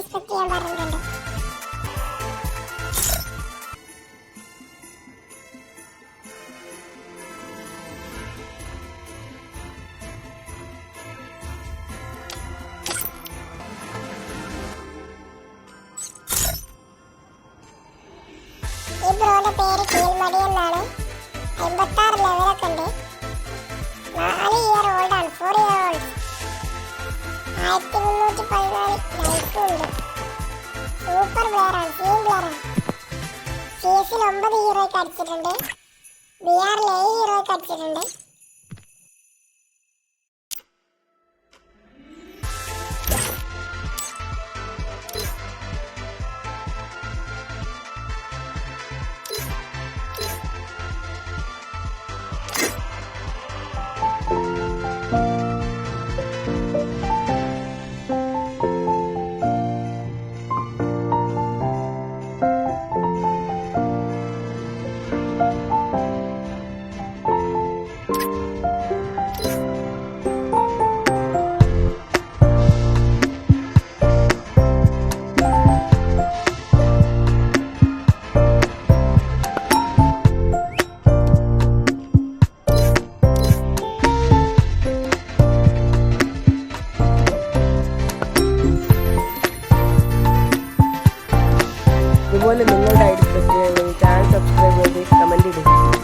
Respect ചെയ്യാൻ പറഞ്ഞിട്ടുണ്ട്. ഈ ബ്രോയുടെ പേര് കീൽമടി എന്നാണ്. 56 ലെവലൊക്കെ ഉണ്ട്. 4 ഇയർ ഓൾഡ് ആണ്. 4 ഇയർ ഓൾഡ്. 1314 ലൈക്കും ഉണ്ട്. സൂപ്പർ പ്ലെയർ ആണ്. ടീം പ്ലെയർ ആണ്. CS-ൽ 9 ഹീറോയ്ക്ക് അടിച്ചിട്ടുണ്ട്. BR-ൽ 7 ഹീറോയ്ക്ക് അടിച്ചിട്ടുണ്ട്. ഇതുപോലെ നിങ്ങളുടെ ഐഡി സെറ്റ് ചെയ്യാൻ ചാനൽ സബ്സ്ക്രൈബ് ചെയ്ത് കമൻറ്റ് ഇടുക.